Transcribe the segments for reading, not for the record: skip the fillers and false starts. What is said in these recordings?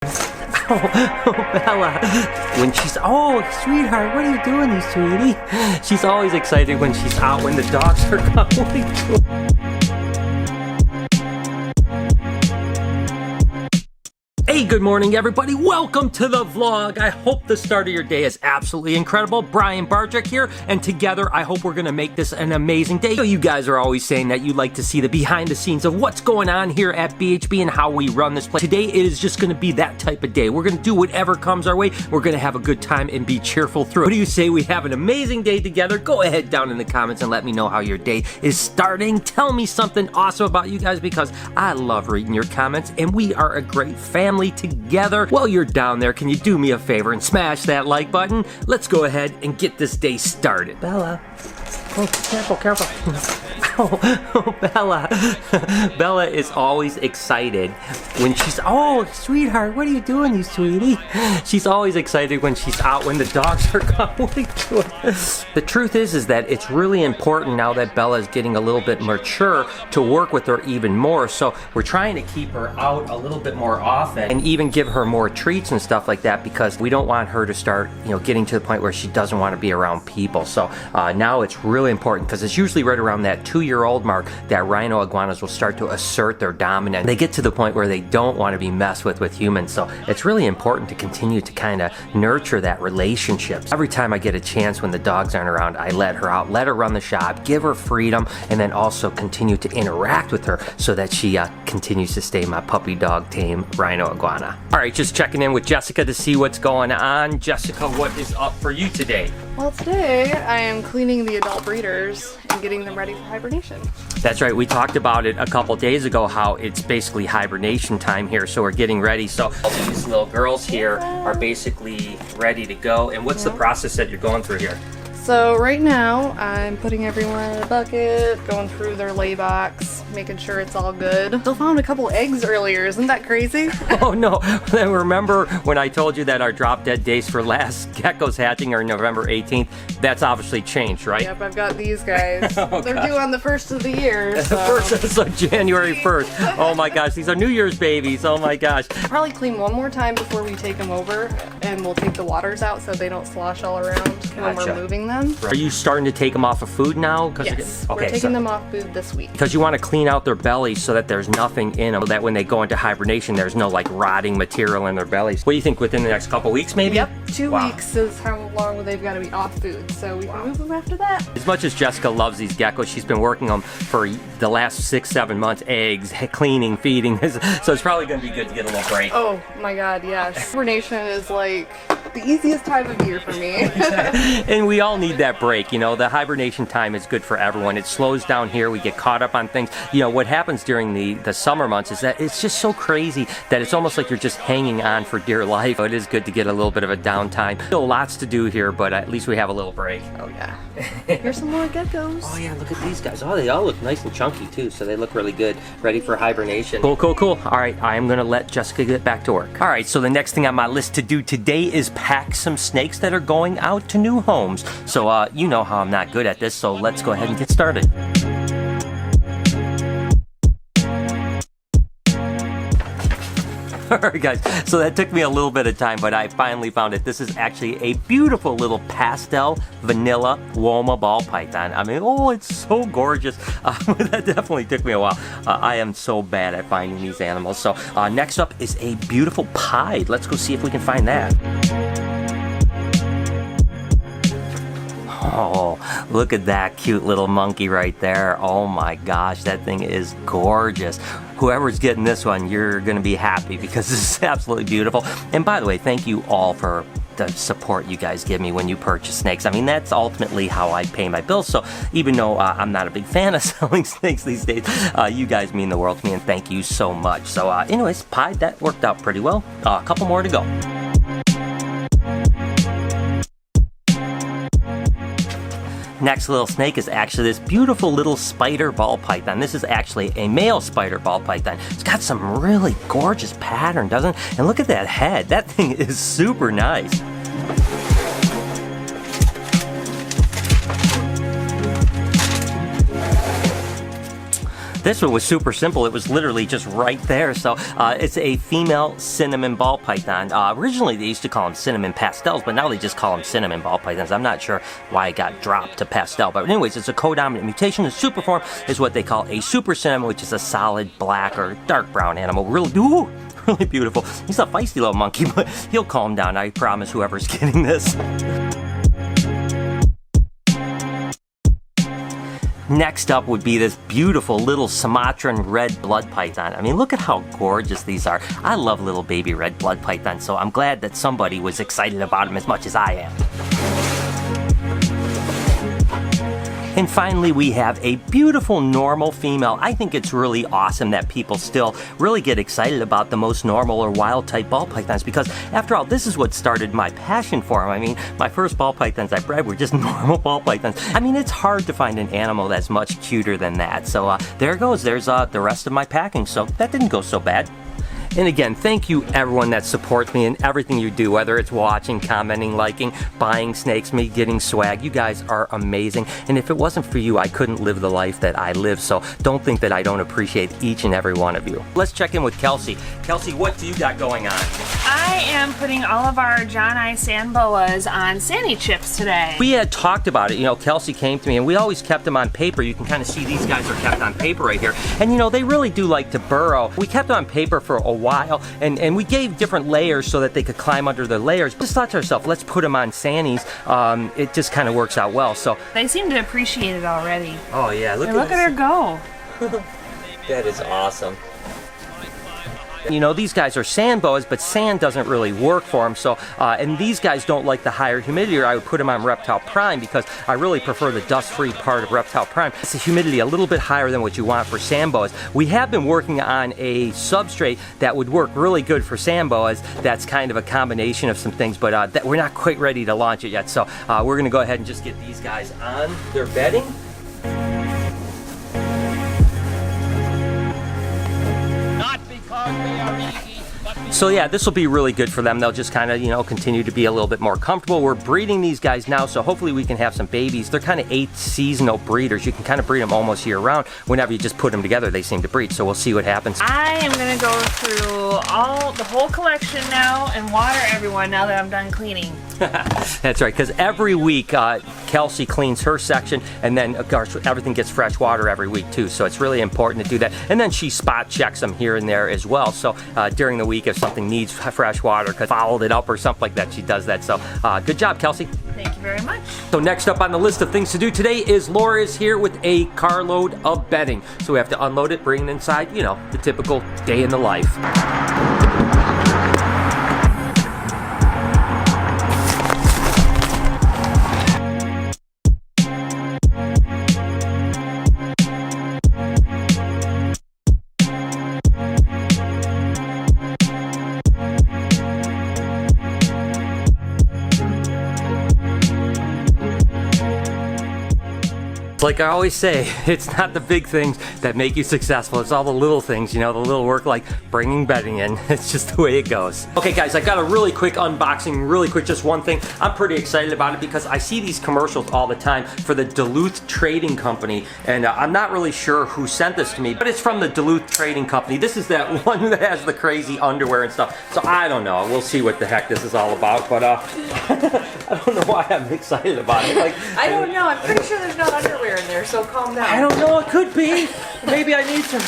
Oh, Bella. When she's, oh, sweetheart, what are you doing, sweetie? She's always excited when she's out when the dogs are going. Hey, good morning, everybody. Welcome to the vlog. I hope the start of your day is absolutely incredible. Brian Barczyk here, and together I hope we're gonna make this an amazing day. So you guys are always saying that you like to see the behind the scenes of what's going on here at BHB and how we run this place. Today it is just gonna be that type of day. We're gonna do whatever comes our way. We're gonna have a good time and be cheerful through. What do you say we have an amazing day together? Go ahead down in the comments and let me know how your day is starting. Tell me something awesome about you guys because I love reading your comments and we are a great family together. While you're down there, can you do me a favor and smash that like button? Let's go ahead and get this day started. Bella. Oh, careful, careful. Oh, Bella. Bella is always excited when she's, oh, sweetheart, what are you doing, you sweetie? She's always excited when she's out when the dogs are going to her. The truth is that it's really important now that Bella is getting a little bit mature to work with her even more. So we're trying to keep her out a little bit more often and even give her more treats and stuff like that because we don't want her to start, getting to the point where she doesn't want to be around people. So now it's really important because it's usually right around that 2-year-old mark that Rhino Iguanas will start to assert their dominance. They get to the point where they don't want to be messed with humans. So it's really important to continue to kind of nurture that relationship. Every time I get a chance when the dogs aren't around, I let her out, let her run the shop, give her freedom, and then also continue to interact with her so that she continues to stay my puppy dog tame Rhino Iguana. All right, just checking in with Jessica to see what's going on. Jessica, what is up for you today? Well, today I am cleaning the adult breeders and getting them ready for hibernation. That's right, we talked about it a couple days ago, how it's basically hibernation time here, so we're getting ready. So all these little girls here are basically ready to go. And what's the process that you're going through here? So right now I'm putting everyone in a bucket, going through their lay box, making sure it's all good. Still found a couple eggs earlier, isn't that crazy? Oh no, then remember when I told you that our drop dead days for last geckos hatching are November 18th? That's obviously changed, right? Yep, I've got these guys. Oh, they're due on the 1st of the year, so. So January 1st. Oh my gosh, these are New Year's babies. Oh my gosh. Probably clean one more time before we take them over, and we'll take the waters out so they don't slosh all around when we're moving them. Are you starting to take them off of food now? Yes, we're taking them off food this week. Because you want to clean out their bellies so that there's nothing in them, so that when they go into hibernation, there's no like rotting material in their bellies. What do you think, within the next couple weeks maybe? Yep, 2 weeks is how long they've got to be off food, so we can move them after that. As much as Jessica loves these geckos, she's been working them for the last 6-7 months, eggs, cleaning, feeding, so it's probably going to be good to get a little break. Oh my god, yes. Hibernation is like the easiest time of year for me. And we all need that break, the hibernation time is good for everyone. It slows down here, we get caught up on things. What happens during the summer months is that it's just so crazy that it's almost like you're just hanging on for dear life. It is good to get a little bit of a downtime. Still lots to do here, but at least we have a little break. Oh yeah. Here's some more geckos. Oh yeah, look at these guys. Oh, they all look nice and chunky too, so they look really good, ready for hibernation. Cool, cool, cool. All right, I am gonna let Jessica get back to work. All right, so the next thing on my list to do today is pack some snakes that are going out to new homes. So you know how I'm not good at this, so let's go ahead and get started. Alright guys, so that took me a little bit of time, but I finally found it. This is actually a beautiful little pastel vanilla Woma ball python. I mean, oh, it's so gorgeous. That definitely took me a while. I am so bad at finding these animals. So next up is a beautiful pied. Let's go see if we can find that. Oh, look at that cute little monkey right there. Oh my gosh, that thing is gorgeous. Whoever's getting this one, you're going to be happy because this is absolutely beautiful. And by the way, thank you all for the support you guys give me when you purchase snakes. I mean, that's ultimately how I pay my bills. So even though I'm not a big fan of selling snakes these days, you guys mean the world to me, and thank you so much. So anyways, pied, that worked out pretty well. A couple more to go. Next little snake is actually this beautiful little spider ball python. This is actually a male spider ball python. It's got some really gorgeous pattern, doesn't it? And look at that head. That thing is super nice. This one was super simple. It was literally just right there. So it's a female cinnamon ball python. Originally they used to call them cinnamon pastels, but now they just call them cinnamon ball pythons. I'm not sure why it got dropped to pastel, but anyways, it's a codominant mutation. The super form is what they call a super cinnamon, which is a solid black or dark brown animal. Really, ooh, really beautiful. He's a feisty little monkey, but he'll calm down, I promise, whoever's getting this. Next up would be this beautiful little Sumatran red blood python. I mean, look at how gorgeous these are. I love little baby red blood pythons, so I'm glad that somebody was excited about them as much as I am. And finally, we have a beautiful normal female. I think it's really awesome that people still really get excited about the most normal or wild type ball pythons, because after all, this is what started my passion for them. I mean, my first ball pythons I bred were just normal ball pythons. I mean, it's hard to find an animal that's much cuter than that. So there it goes. There's the rest of my packing. So that didn't go so bad. And again, thank you everyone that supports me in everything you do, whether it's watching, commenting, liking, buying snakes, me getting swag. You guys are amazing. And if it wasn't for you, I couldn't live the life that I live. So don't think that I don't appreciate each and every one of you. Let's check in with Kelsey. Kelsey, what do you got going on? I am putting all of our John I sand boas on Sandy chips today. We had talked about it. You know, Kelsey came to me and we always kept them on paper. You can kind of see these guys are kept on paper right here. And you know, they really do like to burrow. We kept them on paper for a while, and we gave different layers so that they could climb under the layers. Just thought to ourselves, let's put them on Sandy's. It just kind of works out well. So they seem to appreciate it already. Oh yeah, look at her go. That is awesome. You know, these guys are sand boas, but sand doesn't really work for them. So, and these guys don't like the higher humidity, or I would put them on Reptile Prime, because I really prefer the dust-free part of Reptile Prime. It's the humidity a little bit higher than what you want for sand boas. We have been working on a substrate that would work really good for sand boas. That's kind of a combination of some things, but we're not quite ready to launch it yet. So we're going to go ahead and just get these guys on their bedding. So yeah, this will be really good for them. They'll just kind of, you know, continue to be a little bit more comfortable. We're breeding these guys now, so hopefully we can have some babies. They're kind of 8 seasonal breeders. You can kind of breed them almost year round. Whenever you just put them together, they seem to breed. So we'll see what happens. I am going to go through the whole collection now and water everyone now that I'm done cleaning. That's right, because every week Kelsey cleans her section, and then of course everything gets fresh water every week too. So it's really important to do that. And then she spot checks them here and there as well. So during the week, if something needs fresh water, because fouled it up or something like that, she does that. So good job, Kelsey. Thank you very much. So next up on the list of things to do today is Laura is here with a carload of bedding. So we have to unload it, bring it inside, you know, the typical day in the life. Like I always say, it's not the big things that make you successful. It's all the little things, you know, the little work like bringing bedding in. It's just the way it goes. Okay guys, I got a really quick unboxing, really quick, just one thing. I'm pretty excited about it because I see these commercials all the time for the Duluth Trading Company, and I'm not really sure who sent this to me, but it's from the Duluth Trading Company. This is that one that has the crazy underwear and stuff. So I don't know, we'll see what the heck this is all about, but I don't know why I'm excited about it. Like, I don't know, I'm pretty sure there's no underwear in there, so calm down. I don't know, it could be. Maybe I need some.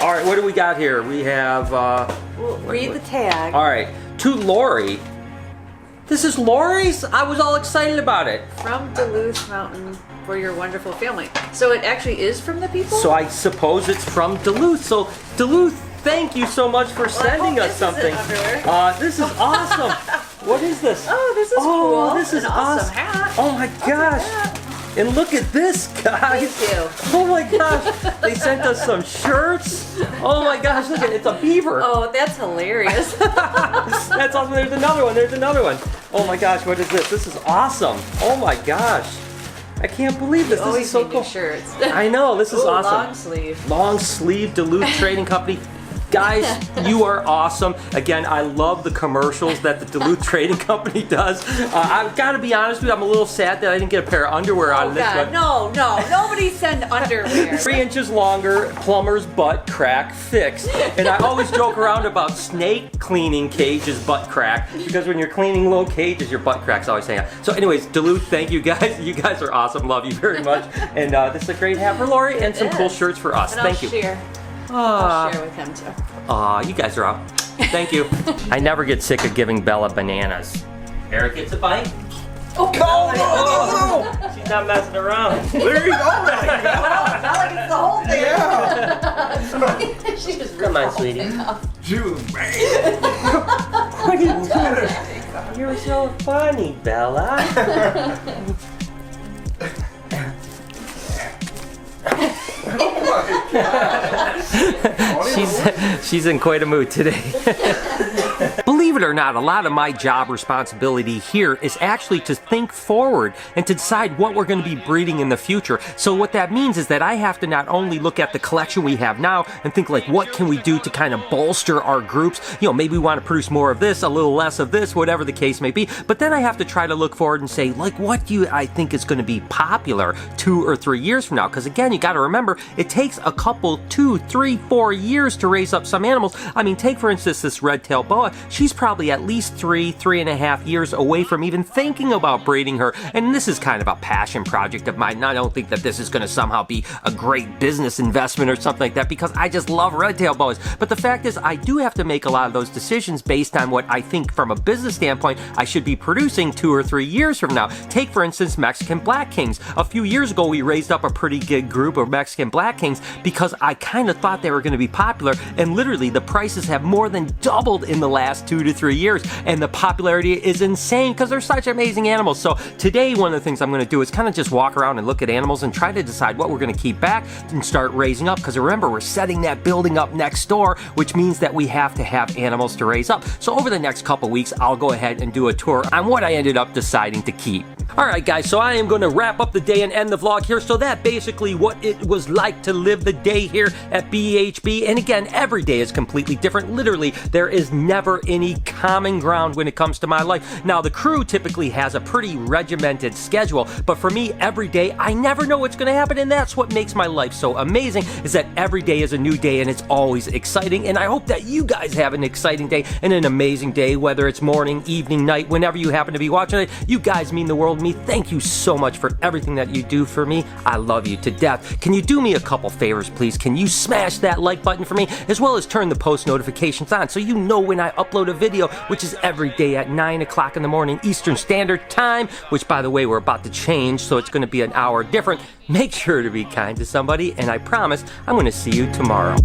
All right, what do we got here? We have, read the tag. all right, to Lori. This is Lori's? I was all excited about it. From Duluth Mountain for your wonderful family. So it actually is from the people? So I suppose it's from Duluth. So Duluth, thank you so much for sending us something. This is awesome. What is this? Oh, this is cool. This is an awesome hat. Oh my gosh. And look at this, guys. Thank you. Oh my gosh. They sent us some shirts. Oh my gosh, look at it. It's a beaver. Oh, that's hilarious. That's awesome. There's another one. There's another one. Oh my gosh, what is this? This is awesome. Oh my gosh. I can't believe this. This is so cool. Shirts. I know. This is awesome. Long sleeve. Long sleeve Duluth Trading Company. Guys, you are awesome. Again, I love the commercials that the Duluth Trading Company does. I've got to be honest with you, I'm a little sad that I didn't get a pair of underwear out of this one. No, nobody send underwear. 3 inches longer, plumber's butt crack fixed. And I always joke around about snake cleaning cages butt crack, because when you're cleaning little cages, your butt crack's always hanging out. So anyways, Duluth, thank you guys. You guys are awesome. Love you very much. And this is a great hat for Lori and some cool shirts for us. And Thank you. I'll share with him too. Aw, you guys are up. Thank you. I never get sick of giving Bella bananas. Eric gets a bite. Oh, No. She's not messing around. There you go, right? Bella gets the whole thing. Yeah. She just Come on, sweetie. Dude, man. What are you doing? You're so funny, Bella. She's in quite a mood today. Believe it or not, a lot of my job responsibility here is actually to think forward and to decide what we're going to be breeding in the future. So what that means is that I have to not only look at the collection we have now and think like, what can we do to kind of bolster our groups? You know, maybe we want to produce more of this, a little less of this, whatever the case may be. But then I have to try to look forward and say, like, what do I think is going to be popular 2 or 3 years from now? Because again, you got to remember, it takes a couple, 2, 3, 4 years to raise up some animals. I mean, take for instance this red-tailed boa. She's probably at least 3.5 years away from even thinking about breeding her. And this is kind of a passion project of mine. And I don't think that this is going to somehow be a great business investment or something like that, because I just love red-tailed boas. But the fact is, I do have to make a lot of those decisions based on what I think from a business standpoint I should be producing 2 or 3 years from now. Take for instance Mexican Black Kings. A few years ago we raised up a pretty good group of Mexican Black Kings because I kind of thought they were going to be popular, and literally the prices have more than doubled in the last 2 to 3 years, and the popularity is insane because they're such amazing animals. So today one of the things I'm going to do is kind of just walk around and look at animals and try to decide what we're going to keep back and start raising up, because remember, we're setting that building up next door, which means that we have to have animals to raise up. So over the next couple weeks I'll go ahead and do a tour on what I ended up deciding to keep. Alright guys, so I am going to wrap up the day and end the vlog here. So that basically what it was like to live the day here at BHB. And again, every day is completely different. Literally, there is never any common ground when it comes to my life. Now, the crew typically has a pretty regimented schedule, but for me, every day, I never know what's going to happen, and that's what makes my life so amazing, is that every day is a new day, and it's always exciting. And I hope that you guys have an exciting day and an amazing day, whether it's morning, evening, night, whenever you happen to be watching it. You guys mean the world to me. Thank you so much for everything that you do for me. I love you to death. Can you do me a couple favors, please? Can you smash that like button for me, as well as turn the post notifications on so you know when I upload a video, which is every day at 9 o'clock in the morning Eastern Standard Time, which by the way, we're about to change, so it's going to be an hour different. Make sure to be kind to somebody, and I promise I'm going to see you tomorrow.